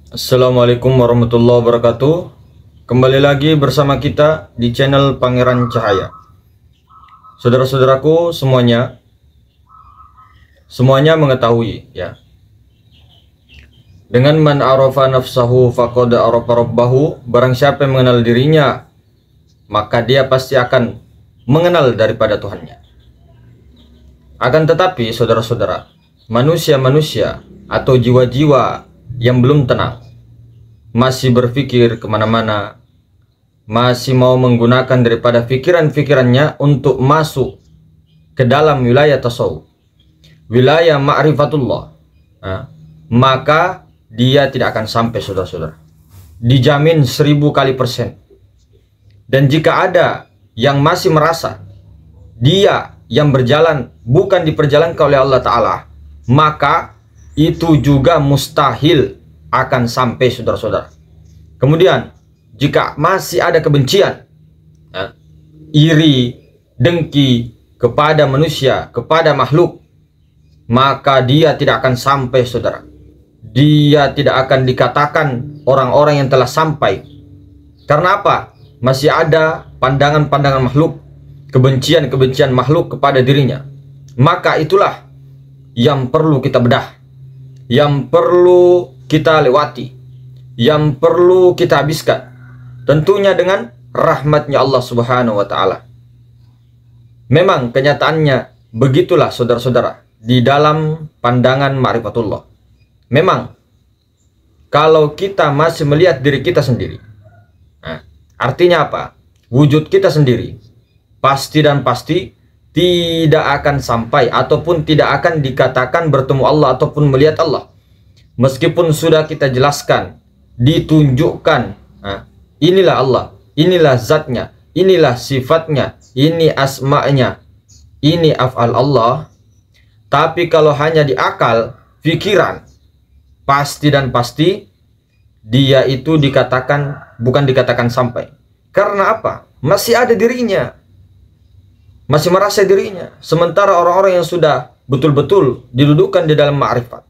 Assalamualaikum warahmatullahi wabarakatuh. Kembali lagi bersama kita di channel Pangeran Cahaya. Saudara-saudaraku semuanya mengetahui ya. Dengan man arafa nafsahu faqad arafa rabbahu, barang siapa yang mengenal dirinya, maka dia pasti akan mengenal daripada Tuhannya. Akan tetapi saudara-saudara, manusia-manusia atau jiwa-jiwa yang belum tenang, masih berpikir kemana-mana, masih mau menggunakan daripada pikiran-pikirannya untuk masuk ke dalam wilayah tasawuf, wilayah ma'rifatullah, maka dia tidak akan sampai, saudara-saudara. Dijamin 1000 kali persen. Dan jika ada yang masih merasa dia yang berjalan bukan diperjalankan oleh Allah Ta'ala, maka itu juga mustahil akan sampai, saudara-saudara. Kemudian jika masih ada kebencian, iri, dengki kepada manusia, kepada makhluk, maka dia tidak akan sampai, saudara. Dia tidak akan dikatakan orang-orang yang telah sampai. Karena apa? Masih ada pandangan-pandangan makhluk, kebencian-kebencian makhluk kepada dirinya. Maka itulah yang perlu kita bedah, yang perlu kita lewati, yang perlu kita habiskan, tentunya dengan rahmatnya Allah Subhanahu wa Ta'ala. Memang kenyataannya begitulah, saudara-saudara, di dalam pandangan ma'rifatullah. Memang kalau kita masih melihat diri kita sendiri, artinya apa? Wujud kita sendiri pasti dan pasti tidak akan sampai ataupun tidak akan dikatakan bertemu Allah ataupun melihat Allah. Meskipun sudah kita jelaskan, ditunjukkan, inilah Allah, inilah zatnya, inilah sifatnya, ini asma'nya, ini af'al Allah. Tapi kalau hanya di akal, pikiran, pasti dan pasti dia itu bukan dikatakan sampai. Karena apa? Masih ada dirinya, masih merasa dirinya. Sementara orang-orang yang sudah betul-betul didudukkan di dalam ma'rifat,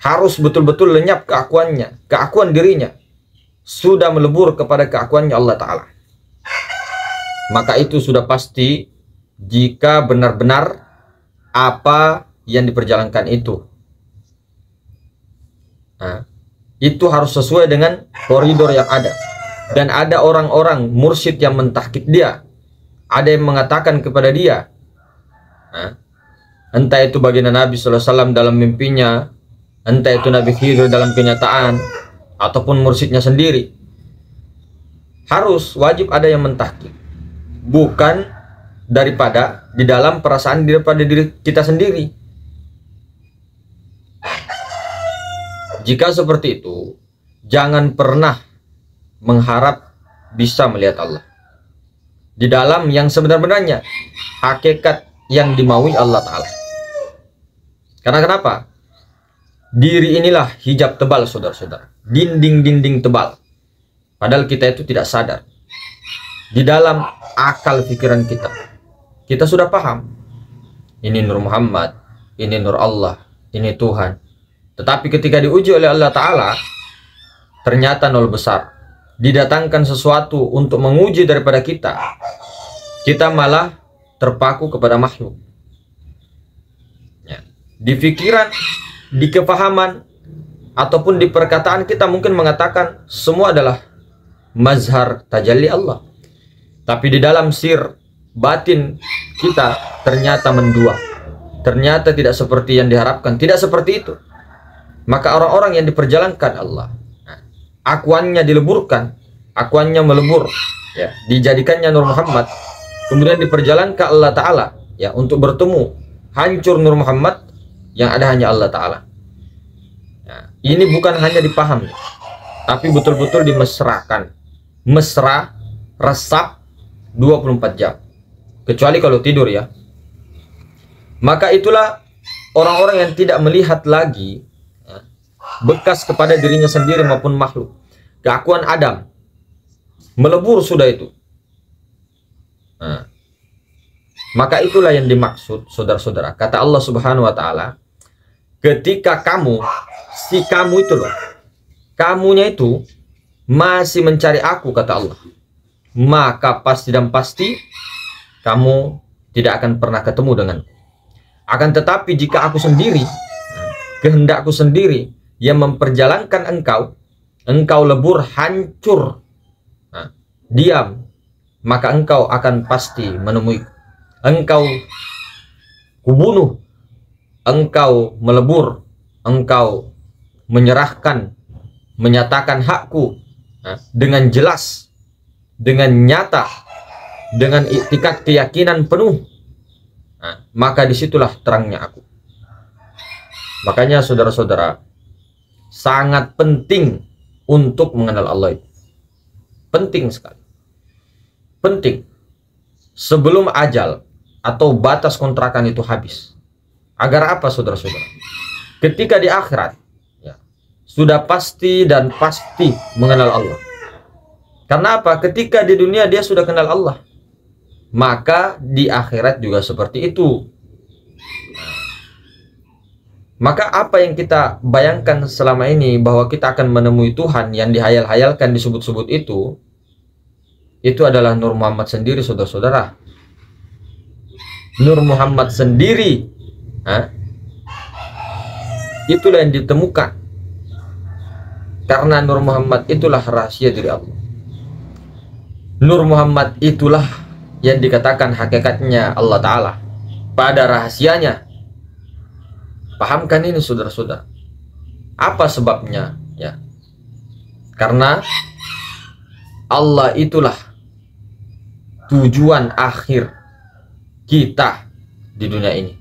harus betul-betul lenyap keakuannya, keakuan dirinya sudah melebur kepada keakuannya Allah Ta'ala. Maka itu sudah pasti jika benar-benar apa yang diperjalankan itu harus sesuai dengan koridor yang ada. Dan ada orang-orang mursyid yang mentahkid dia, ada yang mengatakan kepada dia, entah itu baginda Nabi SAW dalam mimpinya, entah itu Nabi Khidir dalam kenyataan, ataupun mursyidnya sendiri, harus wajib ada yang mentahkid, bukan daripada di dalam perasaan daripada diri kita sendiri. Jika seperti itu, jangan pernah mengharap bisa melihat Allah di dalam yang sebenar-benarnya, hakikat yang dimaui Allah Ta'ala. Karena kenapa? Diri inilah hijab tebal, saudara-saudara, dinding-dinding tebal. Padahal kita itu tidak sadar. Di dalam akal pikiran kita sudah paham, ini Nur Muhammad, ini Nur Allah, ini Tuhan. Tetapi ketika diuji oleh Allah Ta'ala, ternyata nol besar. Didatangkan sesuatu untuk menguji daripada kita malah terpaku kepada makhluk. Di pikiran, di kepahaman, ataupun di perkataan kita mungkin mengatakan semua adalah mazhar tajalli Allah. Tapi di dalam sir batin kita ternyata mendua. Ternyata tidak seperti yang diharapkan, tidak seperti itu. Maka orang-orang yang diperjalankan Allah, akuannya dileburkan, akuannya melebur, dijadikannya Nur Muhammad, kemudian diperjalankan Allah Ta'ala, untuk bertemu, hancur Nur Muhammad, yang ada hanya Allah Ta'ala. Ini bukan hanya dipahami, tapi betul-betul dimesrakan, mesra, resap 24 jam, kecuali kalau tidur ya. Maka itulah orang-orang yang tidak melihat lagi bekas kepada dirinya sendiri maupun makhluk. Keakuan Adam melebur sudah itu. Maka itulah yang dimaksud, saudara-saudara. Kata Allah Subhanahu wa Ta'ala, ketika kamu itu loh, kamunya itu masih mencari aku, kata Allah, maka pasti dan pasti kamu tidak akan pernah ketemu denganku. Akan tetapi jika aku sendiri, kehendakku sendiri yang memperjalankan engkau lebur, hancur, diam, maka engkau akan pasti menemui. Engkau kubunuh, engkau melebur, engkau menyerahkan, menyatakan hakku dengan jelas, dengan nyata, dengan iktikad keyakinan penuh, maka disitulah terangnya aku. Makanya saudara-saudara, sangat penting untuk mengenal Allah itu. Penting sekali. Penting. Sebelum ajal atau batas kontrakan itu habis. Agar apa, saudara-saudara? Ketika di akhirat, sudah pasti dan pasti mengenal Allah. Karena apa? Ketika di dunia dia sudah kenal Allah, maka di akhirat juga seperti itu. Maka apa yang kita bayangkan selama ini bahwa kita akan menemui Tuhan yang dihayal-hayalkan, disebut-sebut itu adalah Nur Muhammad sendiri, saudara-saudara. Nur Muhammad sendiri, itulah yang ditemukan. Karena Nur Muhammad itulah rahasia diri Allah. Nur Muhammad itulah yang dikatakan hakikatnya Allah Ta'ala pada rahasianya. Pahamkan ini, saudara-saudara. Apa sebabnya? Ya, karena Allah itulah tujuan akhir kita di dunia ini.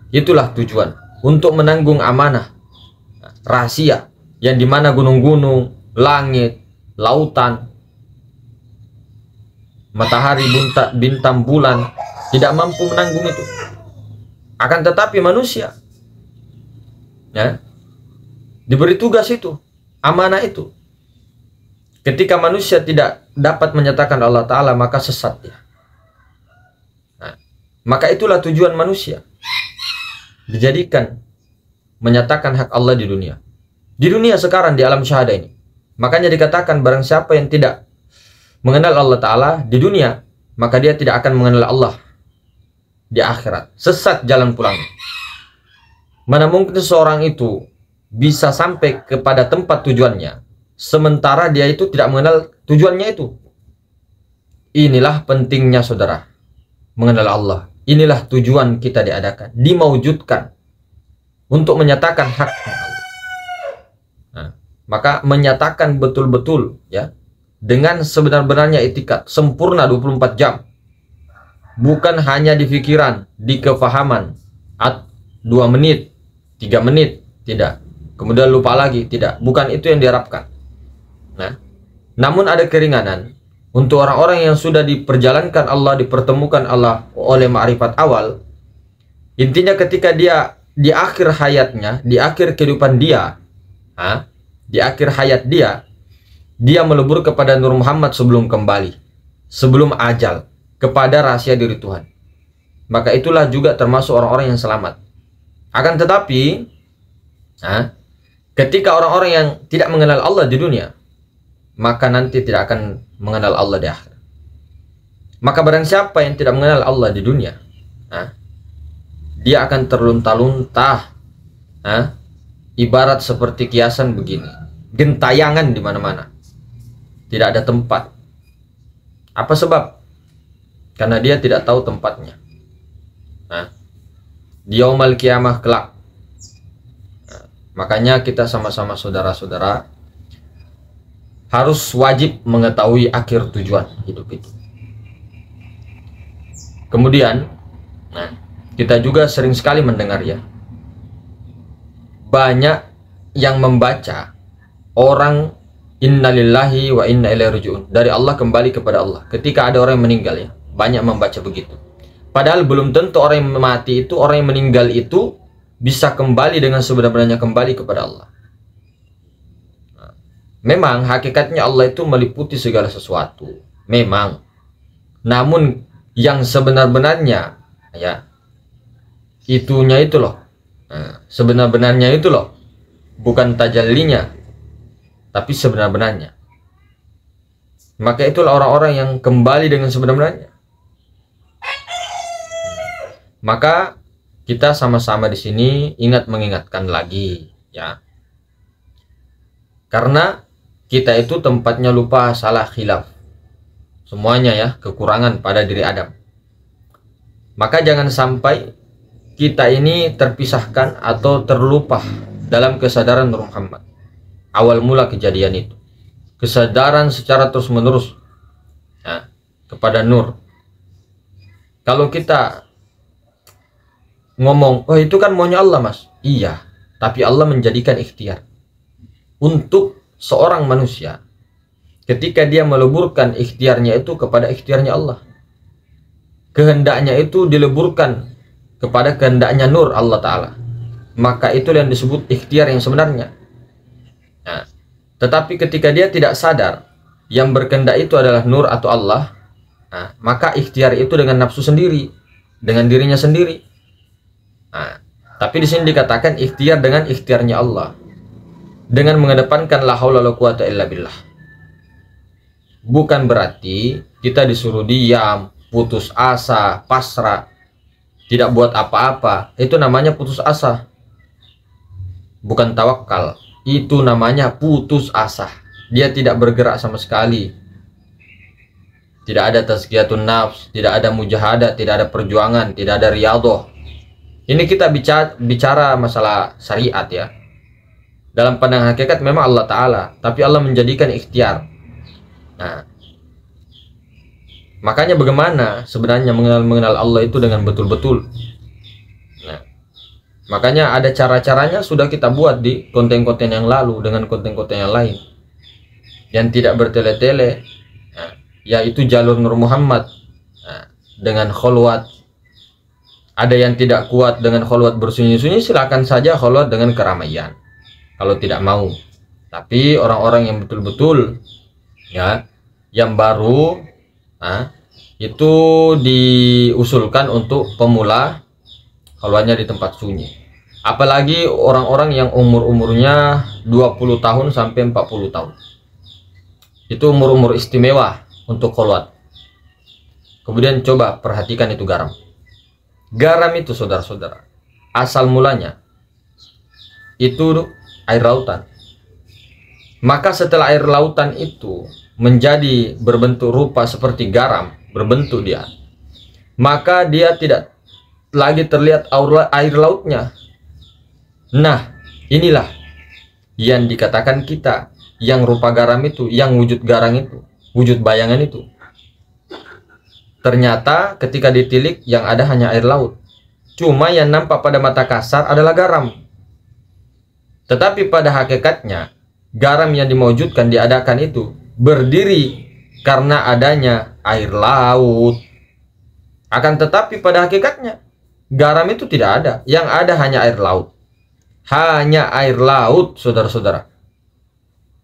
Itulah tujuan untuk menanggung amanah rahasia yang dimana gunung-gunung, langit, lautan, matahari, bintang, bulan tidak mampu menanggung itu. Akan tetapi manusia diberi tugas itu, amanah itu. Ketika manusia tidak dapat menyatakan Allah Ta'ala, maka sesat dia. Maka itulah tujuan manusia, dijadikan menyatakan hak Allah di dunia. Di dunia sekarang, di alam syahada ini. Makanya dikatakan barang siapa yang tidak mengenal Allah Ta'ala di dunia, maka dia tidak akan mengenal Allah di akhirat. Sesat jalan pulangnya. Mana mungkin seorang itu bisa sampai kepada tempat tujuannya, sementara dia itu tidak mengenal tujuannya itu. Inilah pentingnya, saudara, mengenal Allah. Inilah tujuan kita diadakan, dimaujudkan untuk menyatakan hak Allah. Maka menyatakan betul-betul, ya, dengan sebenar-benarnya itikad, sempurna 24 jam. Bukan hanya di pikiran, di kefahaman, 2 menit, 3 menit, tidak. Kemudian lupa lagi, tidak. Bukan itu yang diharapkan. Namun ada keringanan untuk orang-orang yang sudah diperjalankan Allah, dipertemukan Allah oleh ma'rifat awal. Intinya ketika dia di akhir hayatnya, di akhir kehidupan dia, di akhir hayat dia melebur kepada Nur Muhammad sebelum kembali, sebelum ajal, kepada rahasia diri Tuhan. Maka itulah juga termasuk orang-orang yang selamat. Akan tetapi, ketika orang-orang yang tidak mengenal Allah di dunia, maka nanti tidak akan mengenal Allah di akhirat. Maka barang siapa yang tidak mengenal Allah di dunia, dia akan terlunta-lunta, ibarat seperti kiasan begini, gentayangan di mana-mana, tidak ada tempat. Apa sebab? Karena dia tidak tahu tempatnya. Di yaumul kiamah kelak. Makanya kita sama-sama saudara-saudara harus wajib mengetahui akhir tujuan hidup itu. Kemudian, kita juga sering sekali mendengar, ya, banyak yang membaca orang innalillahi wa inna ilaihi raji'un, dari Allah kembali kepada Allah. Ketika ada orang yang meninggal, ya, banyak membaca begitu. Padahal belum tentu orang yang mati itu, orang yang meninggal itu bisa kembali dengan sebenar-benarnya kembali kepada Allah. Memang hakikatnya Allah itu meliputi segala sesuatu, memang. Namun yang sebenar-benarnya, ya, itunya itu loh, sebenar-benarnya itu loh, bukan tajallinya, tapi sebenar-benarnya. Maka itulah orang-orang yang kembali dengan sebenar-benarnya. Maka kita sama-sama di sini mengingatkan lagi, ya. Karena kita itu tempatnya lupa, salah, khilaf. Semuanya ya, kekurangan pada diri Adam. Maka jangan sampai kita ini terpisahkan atau terlupa dalam kesadaran Nur Muhammad. Awal mula kejadian itu. Kesadaran secara terus-menerus ya, kepada Nur. Kalau kita ngomong, oh itu kan maunya Allah mas. Iya, tapi Allah menjadikan ikhtiar untuk seorang manusia ketika dia meleburkan ikhtiarnya itu kepada ikhtiarnya Allah. Kehendaknya itu dileburkan kepada kehendaknya Nur Allah Ta'ala. Maka itu yang disebut ikhtiar yang sebenarnya. Nah, tetapi ketika dia tidak sadar yang berkehendak itu adalah Nur atau Allah, nah, maka ikhtiar itu dengan nafsu sendiri, dengan dirinya sendiri. Nah, tapi di sini dikatakan ikhtiar dengan ikhtiarnya Allah, dengan mengedepankan la haula wala quwata illa billah. Bukan berarti kita disuruh diam, putus asa, pasrah, tidak buat apa-apa. Itu namanya putus asa, bukan tawakal. Itu namanya putus asa. Dia tidak bergerak sama sekali. Tidak ada tazkiyatun nafs, tidak ada mujahadah, tidak ada perjuangan, tidak ada riyadhah. Ini kita bicara masalah syariat ya. Dalam pandangan hakikat memang Allah Ta'ala, tapi Allah menjadikan ikhtiar. Nah, makanya bagaimana sebenarnya mengenal Allah itu dengan betul-betul. Nah, makanya ada cara-caranya sudah kita buat di konten-konten yang lalu dengan konten-konten yang lain yang tidak bertele-tele, nah, yaitu jalur Nur Muhammad, nah, dengan kholwat. Ada yang tidak kuat dengan kholwat bersunyi-sunyi, silakan saja kholwat dengan keramaian kalau tidak mau. Tapi orang-orang yang betul-betul ya, yang baru, nah, itu diusulkan untuk pemula kholwatnya di tempat sunyi. Apalagi orang-orang yang umur-umurnya 20 tahun sampai 40 tahun. Itu umur-umur istimewa untuk kholwat. Kemudian coba perhatikan itu garam. Garam itu saudara-saudara, asal mulanya itu air lautan. Maka setelah air lautan itu menjadi berbentuk rupa seperti garam, berbentuk dia, maka dia tidak lagi terlihat air lautnya. Nah, inilah yang dikatakan kita, yang rupa garam itu, yang wujud garam itu, wujud bayangan itu. Ternyata ketika ditilik yang ada hanya air laut. Cuma yang nampak pada mata kasar adalah garam. Tetapi pada hakikatnya garam yang dimewujudkan, diadakan itu berdiri karena adanya air laut. Akan tetapi pada hakikatnya garam itu tidak ada. Yang ada hanya air laut. Hanya air laut, saudara-saudara.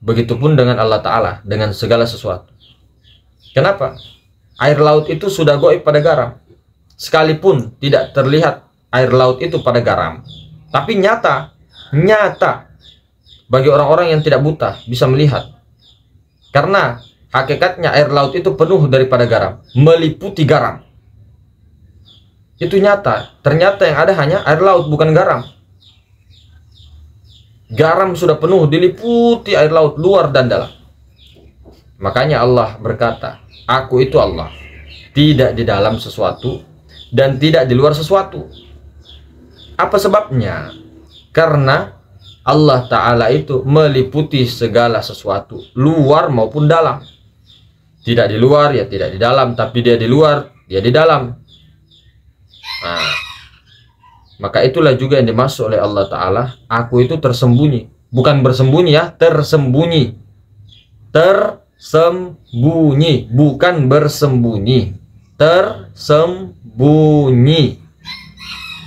Begitupun dengan Allah Ta'ala, dengan segala sesuatu. Kenapa? Air laut itu sudah gaib pada garam. Sekalipun tidak terlihat air laut itu pada garam, tapi nyata bagi orang-orang yang tidak buta bisa melihat. Karena hakikatnya air laut itu penuh daripada garam, meliputi garam. Itu nyata. Ternyata yang ada hanya air laut, bukan garam. Garam sudah penuh, diliputi air laut luar dan dalam. Makanya Allah berkata, aku itu Allah, tidak di dalam sesuatu dan tidak di luar sesuatu. Apa sebabnya? Karena Allah Ta'ala itu meliputi segala sesuatu, luar maupun dalam. Tidak di luar, ya tidak di dalam, tapi dia di luar, dia di dalam. Nah, maka itulah juga yang dimaksud oleh Allah Ta'ala, aku itu tersembunyi. Bukan bersembunyi ya, tersembunyi. Tersembunyi, bukan bersembunyi. Tersembunyi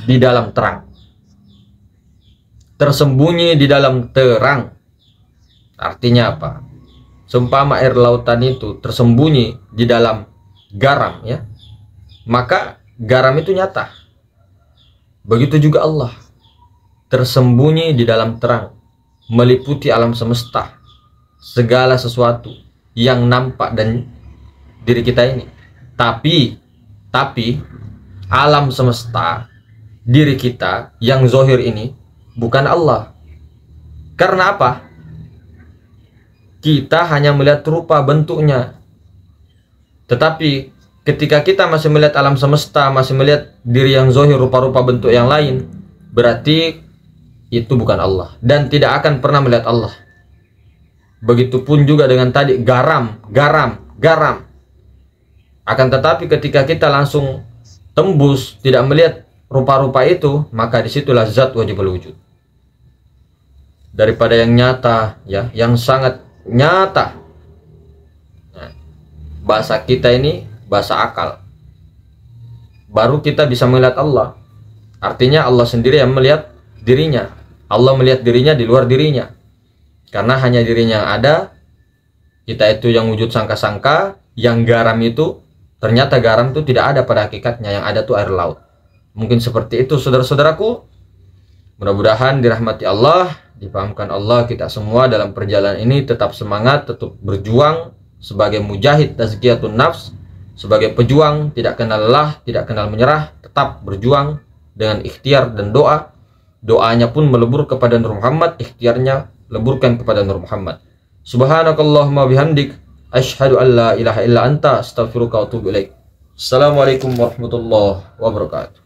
di dalam terang. Tersembunyi di dalam terang. Artinya apa? Seumpama air lautan itu tersembunyi di dalam garam ya, maka garam itu nyata. Begitu juga Allah, tersembunyi di dalam terang, meliputi alam semesta. segala sesuatu yang nampak dan diri kita ini. Tapi alam semesta, diri kita yang zohir ini bukan Allah. Karena apa? Kita hanya melihat rupa bentuknya. Tetapi ketika kita masih melihat alam semesta, masih melihat diri yang zohir, rupa-rupa bentuk yang lain, berarti itu bukan Allah dan tidak akan pernah melihat Allah. Begitupun juga dengan tadi garam. Akan tetapi ketika kita langsung tembus, tidak melihat rupa-rupa itu, maka disitulah zat wajibul wujud. Daripada yang nyata, ya, yang sangat nyata. Nah, bahasa kita ini bahasa akal. Baru kita bisa melihat Allah. Artinya Allah sendiri yang melihat dirinya. Allah melihat dirinya di luar dirinya. Karena hanya dirinya yang ada. Kita itu yang wujud sangka-sangka. Yang garam itu, ternyata garam itu tidak ada pada hakikatnya. Yang ada itu air laut. Mungkin seperti itu saudara-saudaraku. Mudah-mudahan dirahmati Allah, dipahamkan Allah kita semua dalam perjalanan ini. Tetap semangat, tetap berjuang sebagai mujahid tazkiyatun nafs, sebagai pejuang, tidak kenal lelah, tidak kenal menyerah, tetap berjuang dengan ikhtiar dan doa. Doanya pun melebur kepada Nur Muhammad, ikhtiarnya leburkan kepada Nur Muhammad. Subhanakallahumma bihamdik, asyhadu an la ilaha illa anta, astaghfiruka wa atubu ilaik. Assalamualaikum warahmatullahi wabarakatuh.